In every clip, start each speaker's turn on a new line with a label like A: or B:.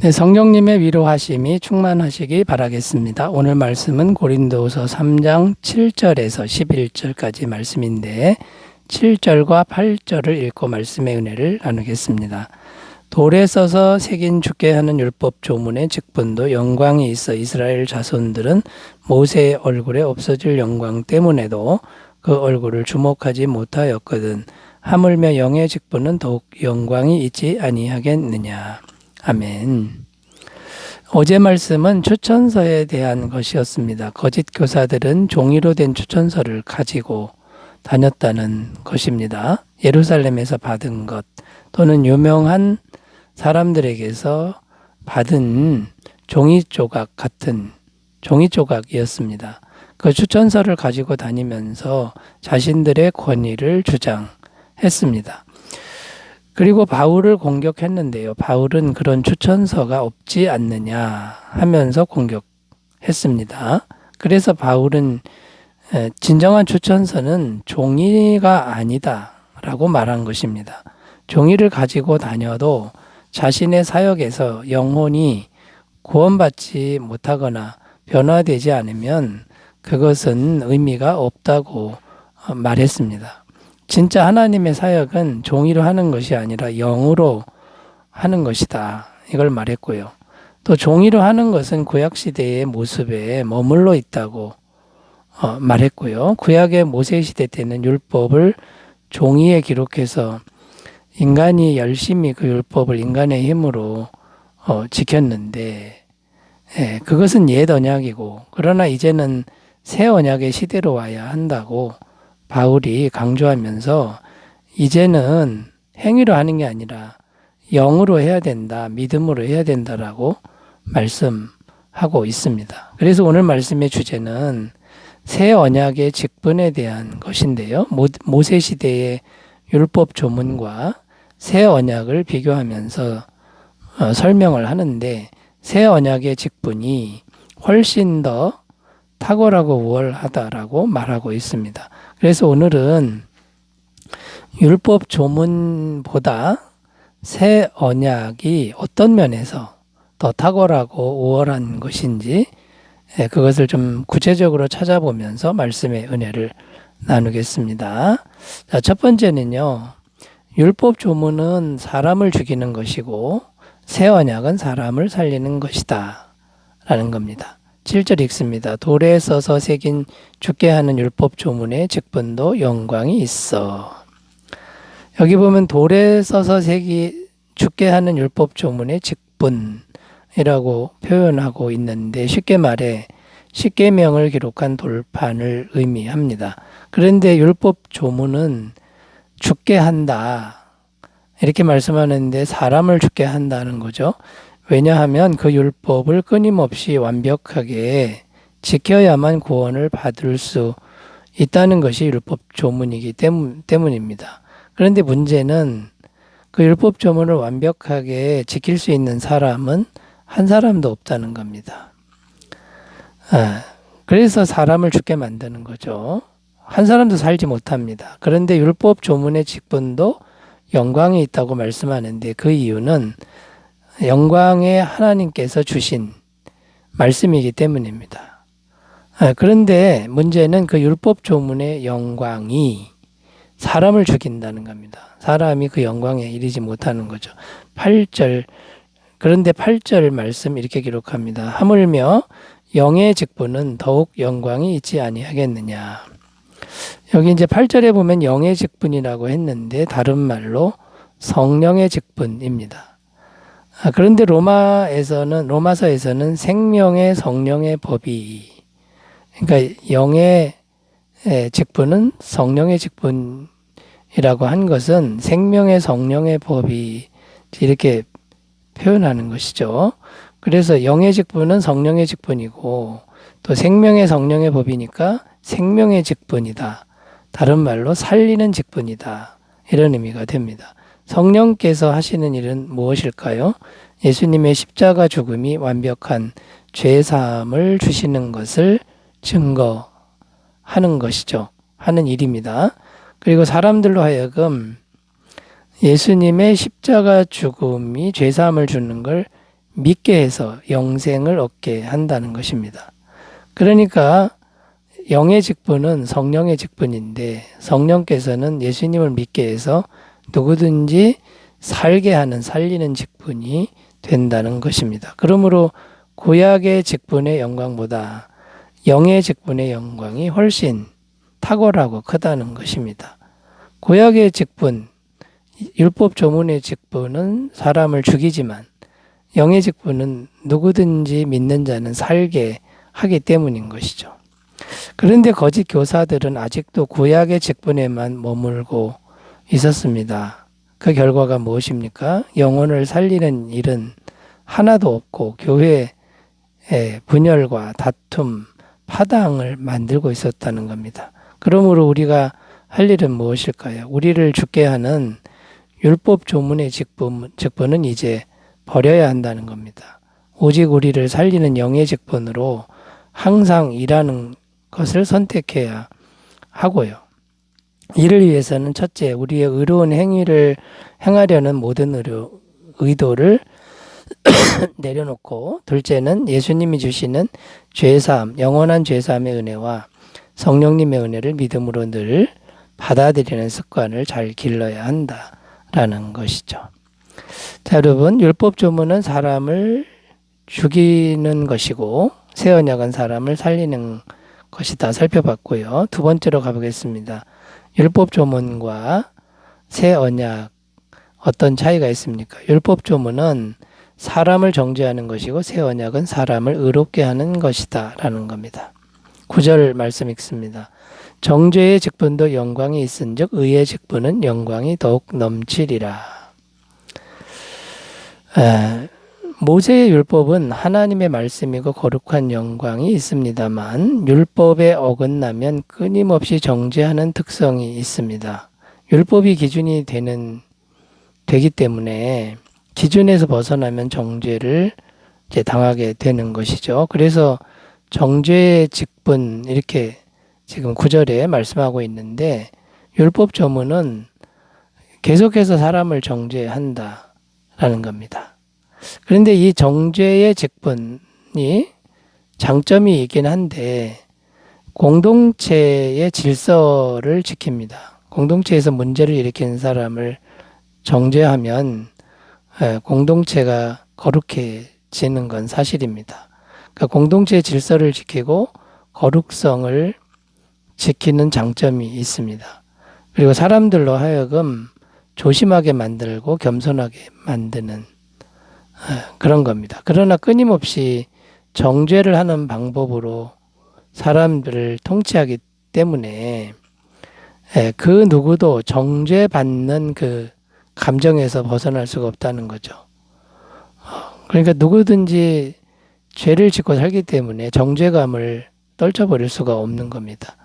A: 네, 성령님의 위로하심이 충만하시기 바라겠습니다. 오늘 말씀은 고린도후서 3장 7절에서 11절까지 말씀인데 7절과 8절을 읽고 말씀의 은혜를 나누겠습니다. 돌에 써서 새긴 죽게 하는 율법 조문의 직분도 영광이 있어 이스라엘 자손들은 모세의 얼굴에 없어질 영광 때문에도 그 얼굴을 주목하지 못하였거든. 하물며 영의 직분은 더욱 영광이 있지 아니하겠느냐. 아멘. 어제 말씀은 추천서에 대한 것이었습니다. 거짓 교사들은 종이로 된 추천서를 가지고 다녔다는 것입니다. 예루살렘에서 받은 것 또는 유명한 사람들에게서 받은 종이 조각 같은 종이 조각이었습니다. 그 추천서를 가지고 다니면서 자신들의 권위를 주장했습니다. 그리고 바울을 공격했는데요. 바울은 그런 추천서가 없지 않느냐 하면서 공격했습니다. 그래서 바울은 진정한 추천서는 종이가 아니다라고 말한 것입니다. 종이를 가지고 다녀도 자신의 사역에서 영혼이 구원받지 못하거나 변화되지 않으면 그것은 의미가 없다고 말했습니다. 진짜 하나님의 사역은 종이로 하는 것이 아니라 영으로 하는 것이다. 이걸 말했고요. 또 종이로 하는 것은 구약시대의 모습에 머물러 있다고 말했고요. 구약의 모세시대 때는 율법을 종이에 기록해서 인간이 열심히 그 율법을 인간의 힘으로 지켰는데 그것은 옛 언약이고 그러나 이제는 새 언약의 시대로 와야 한다고 바울이 강조하면서 이제는 행위로 하는 게 아니라 영으로 해야 된다, 믿음으로 해야 된다라고 말씀하고 있습니다. 그래서 오늘 말씀의 주제는 새 언약의 직분에 대한 것인데요. 모세 시대의 율법 조문과 새 언약을 비교하면서 설명을 하는데 새 언약의 직분이 훨씬 더 탁월하고 우월하다라고 말하고 있습니다. 그래서 오늘은 율법 조문보다 새 언약이 어떤 면에서 더 탁월하고 우월한 것인지 그것을 좀 구체적으로 찾아보면서 말씀의 은혜를 나누겠습니다. 자, 첫 번째는요. 율법 조문은 사람을 죽이는 것이고 새 언약은 사람을 살리는 것이다 라는 겁니다. 7절 읽습니다. 돌에 써서 새긴 죽게 하는 율법 조문의 직분도 영광이 있어. 여기 보면 돌에 써서 죽게 하는 율법 조문의 직분이라고 표현하고 있는데 쉽게 말해 십계명을 기록한 돌판을 의미합니다. 그런데 율법 조문은 죽게 한다 이렇게 말씀하는데 사람을 죽게 한다는 거죠. 왜냐하면 그 율법을 끊임없이 완벽하게 지켜야만 구원을 받을 수 있다는 것이 율법 조문이기 때문입니다. 그런데 문제는 그 율법 조문을 완벽하게 지킬 수 있는 사람은 한 사람도 없다는 겁니다. 그래서 사람을 죽게 만드는 거죠. 한 사람도 살지 못합니다. 그런데 율법 조문의 직분도 영광이 있다고 말씀하는데 그 이유는 영광의 하나님께서 주신 말씀이기 때문입니다. 그런데 문제는 그 율법 조문의 영광이 사람을 죽인다는 겁니다. 사람이 그 영광에 이르지 못하는 거죠. 8절 그런데 8절 말씀 이렇게 기록합니다. 하물며 영의 직분은 더욱 영광이 있지 아니하겠느냐. 여기 이제 8절에 보면 영의 직분이라고 했는데 다른 말로 성령의 직분입니다. 그런데 로마서에서는 생명의 성령의 법이 그러니까 영의 직분은 성령의 직분이라고 한 것은 생명의 성령의 법이 이렇게 표현하는 것이죠. 그래서 영의 직분은 성령의 직분이고 또 생명의 성령의 법이니까 생명의 직분이다. 다른 말로 살리는 직분이다. 이런 의미가 됩니다. 성령께서 하시는 일은 무엇일까요? 예수님의 십자가 죽음이 완벽한 죄사함을 주시는 것을 증거하는 것이죠. 하는 일입니다. 그리고 사람들로 하여금 예수님의 십자가 죽음이 죄사함을 주는 걸 믿게 해서 영생을 얻게 한다는 것입니다. 그러니까 영의 직분은 성령의 직분인데 성령께서는 예수님을 믿게 해서 누구든지 살게 하는 살리는 직분이 된다는 것입니다. 그러므로 구약의 직분의 영광보다 영의 직분의 영광이 훨씬 탁월하고 크다는 것입니다. 구약의 직분, 율법 조문의 직분은 사람을 죽이지만 영의 직분은 누구든지 믿는 자는 살게 하기 때문인 것이죠. 그런데 거짓 교사들은 아직도 구약의 직분에만 머물고 있었습니다. 그 결과가 무엇입니까? 영혼을 살리는 일은 하나도 없고 교회에 분열과 다툼, 파당을 만들고 있었다는 겁니다. 그러므로 우리가 할 일은 무엇일까요? 우리를 죽게 하는 율법 조문의 직분은 이제 버려야 한다는 겁니다. 오직 우리를 살리는 영의 직분으로 항상 일하는 것을 선택해야 하고요. 이를 위해서는 첫째, 우리의 의로운 행위를 행하려는 모든 의도를 내려놓고, 둘째는 예수님이 주시는 죄사함, 영원한 죄사함의 은혜와 성령님의 은혜를 믿음으로 늘 받아들이는 습관을 잘 길러야 한다라는 것이죠. 자, 여러분, 율법 조문은 사람을 죽이는 것이고 새 언약은 사람을 살리는 것이다 살펴봤고요. 두 번째로 가보겠습니다. 율법 조문과 새 언약 어떤 차이가 있습니까? 율법 조문은 사람을 정죄하는 것이고 새 언약은 사람을 의롭게 하는 것이다 라는 겁니다. 9절 말씀 읽습니다. 정죄의 직분도 영광이 있은즉 의의 직분은 영광이 더욱 넘치리라. 모세의 율법은 하나님의 말씀이고 거룩한 영광이 있습니다만 율법에 어긋나면 끊임없이 정죄하는 특성이 있습니다. 율법이 기준이 되기 때문에 기준에서 벗어나면 정죄를 이제 당하게 되는 것이죠. 그래서 정죄의 직분 이렇게 지금 9절에 말씀하고 있는데 율법 조문은 계속해서 사람을 정죄한다라는 겁니다. 그런데 이 정죄의 직분이 장점이 있긴 한데 공동체의 질서를 지킵니다. 공동체에서 문제를 일으키는 사람을 정죄하면 공동체가 거룩해지는 건 사실입니다. 그러니까 공동체의 질서를 지키고 거룩성을 지키는 장점이 있습니다. 그리고 사람들로 하여금 조심하게 만들고 겸손하게 만드는 그런 겁니다. 그러나 끊임없이 정죄를 하는 방법으로 사람들을 통치하기 때문에 그 누구도 정죄받는 그 감정에서 벗어날 수가 없다는 거죠. 그러니까 누구든지 죄를 짓고 살기 때문에 정죄감을 떨쳐버릴 수가 없는 겁니다.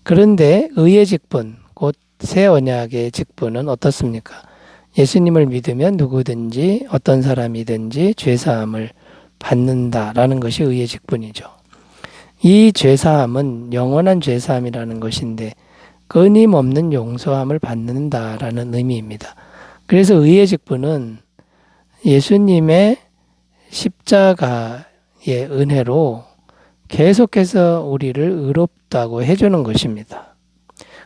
A: 그런데 의의 직분, 곧 새 언약의 직분은 어떻습니까? 예수님을 믿으면 누구든지 어떤 사람이든지 죄사함을 받는다라는 것이 의의 직분이죠. 이 죄사함은 영원한 죄사함이라는 것인데 끊임없는 용서함을 받는다라는 의미입니다. 그래서 의의 직분은 예수님의 십자가의 은혜로 계속해서 우리를 의롭다고 해주는 것입니다.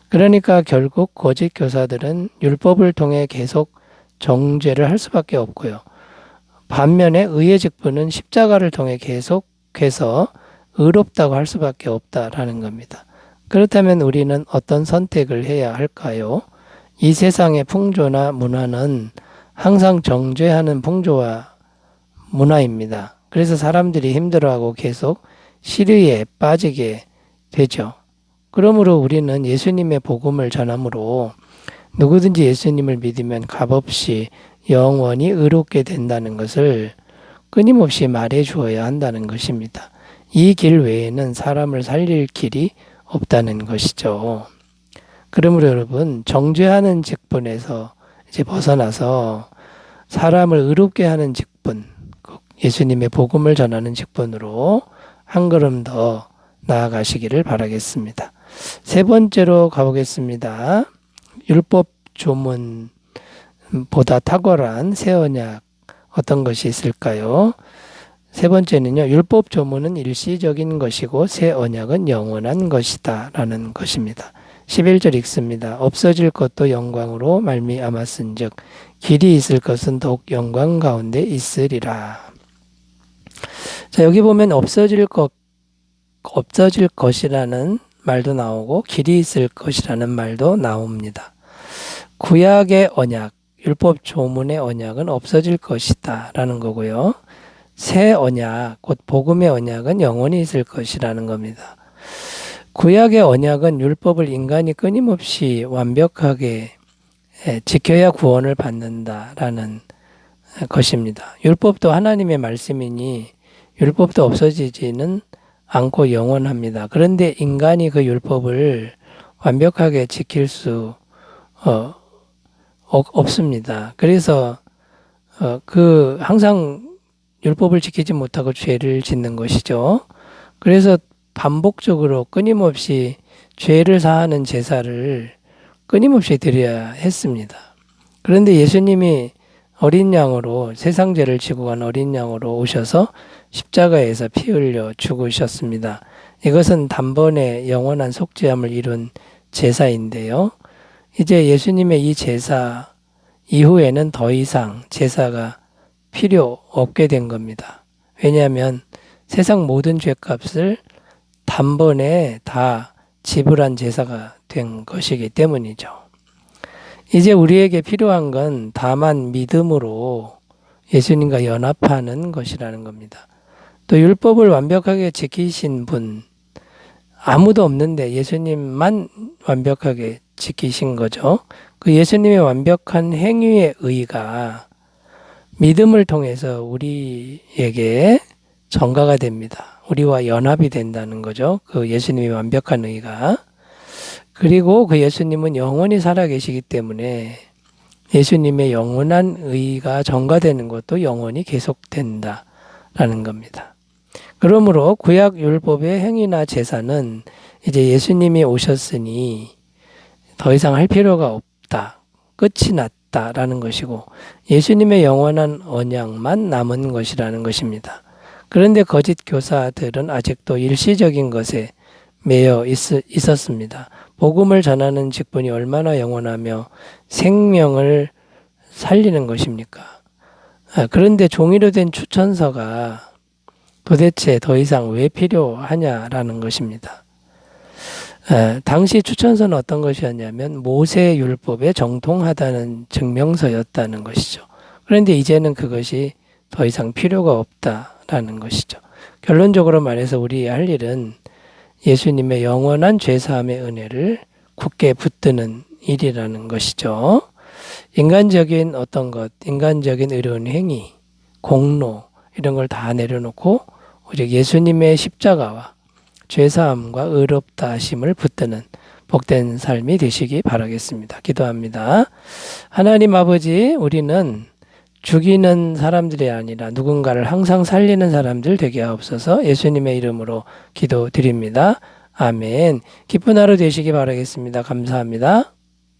A: 그러니까 결국 거짓 교사들은 율법을 통해 계속 정죄를 할 수밖에 없고요. 반면에 의의 직분은 십자가를 통해 계속해서 의롭다고 할 수밖에 없다라는 겁니다. 그렇다면 우리는 어떤 선택을 해야 할까요? 이 세상의 풍조나 문화는 항상 정죄하는 풍조와 문화입니다. 그래서 사람들이 힘들어하고 계속 시리에 빠지게 되죠. 그러므로 우리는 예수님의 복음을 전함으로 누구든지 예수님을 믿으면 값없이 영원히 의롭게 된다는 것을 끊임없이 말해 주어야 한다는 것입니다. 이 길 외에는 사람을 살릴 길이 없다는 것이죠. 그러므로 여러분, 정죄하는 직분에서 이제 벗어나서 사람을 의롭게 하는 직분, 예수님의 복음을 전하는 직분으로 한 걸음 더 나아가시기를 바라겠습니다. 세 번째로 가보겠습니다. 율법 조문보다 탁월한 새 언약 어떤 것이 있을까요? 세 번째는요. 율법 조문은 일시적인 것이고 새 언약은 영원한 것이다 라는 것입니다. 11절 읽습니다. 없어질 것도 영광으로 말미암았은즉 길이 있을 것은 더욱 영광 가운데 있으리라. 자, 여기 보면 없어질 것이라는 말도 나오고 길이 있을 것이라는 말도 나옵니다. 구약의 언약, 율법 조문의 언약은 없어질 것이다 라는 거고요. 새 언약, 곧 복음의 언약은 영원히 있을 것이라는 겁니다. 구약의 언약은 율법을 인간이 끊임없이 완벽하게 지켜야 구원을 받는다라는 것입니다. 율법도 하나님의 말씀이니 율법도 없어지지는 않고 영원합니다. 그런데 인간이 그 율법을 완벽하게 지킬 수 없습니다. 그래서 항상 율법을 지키지 못하고 죄를 짓는 것이죠. 그래서 반복적으로 끊임없이 죄를 사하는 제사를 끊임없이 드려야 했습니다. 그런데 예수님이 어린 양으로 세상 죄를 지고 간 어린 양으로 오셔서 십자가에서 피 흘려 죽으셨습니다. 이것은 단번에 영원한 속죄함을 이룬 제사인데요. 이제 예수님의 이 제사 이후에는 더 이상 제사가 필요 없게 된 겁니다. 왜냐하면 세상 모든 죄값을 단번에 다 지불한 제사가 된 것이기 때문이죠. 이제 우리에게 필요한 건 다만 믿음으로 예수님과 연합하는 것이라는 겁니다. 또 율법을 완벽하게 지키신 분 아무도 없는데 예수님만 완벽하게 지키신 거죠. 그 예수님의 완벽한 행위의 의가 믿음을 통해서 우리에게 전가가 됩니다. 우리와 연합이 된다는 거죠. 그 예수님의 완벽한 의가. 그리고 그 예수님은 영원히 살아계시기 때문에 예수님의 영원한 의가 전가되는 것도 영원히 계속된다라는 겁니다. 그러므로 구약 율법의 행위나 제사는 이제 예수님이 오셨으니 더 이상 할 필요가 없다. 끝이 났다라는 것이고 예수님의 영원한 언약만 남은 것이라는 것입니다. 그런데 거짓 교사들은 아직도 일시적인 것에 매여 있었습니다. 복음을 전하는 직분이 얼마나 영원하며 생명을 살리는 것입니까? 그런데 종이로 된 추천서가 도대체 더 이상 왜 필요하냐라는 것입니다. 당시 추천서는 어떤 것이었냐면 모세 율법에 정통하다는 증명서였다는 것이죠. 그런데 이제는 그것이 더 이상 필요가 없다라는 것이죠. 결론적으로 말해서 우리 할 일은 예수님의 영원한 죄사함의 은혜를 굳게 붙드는 일이라는 것이죠. 인간적인 어떤 것, 인간적인 의로운 행위, 공로 이런 걸 다 내려놓고 오직 예수님의 십자가와 죄사함과 의롭다 하심을 붙드는 복된 삶이 되시기 바라겠습니다. 기도합니다. 하나님 아버지, 우리는 죽이는 사람들이 아니라 누군가를 항상 살리는 사람들 되게 하옵소서. 예수님의 이름으로 기도드립니다. 아멘. 기쁜 하루 되시기 바라겠습니다. 감사합니다.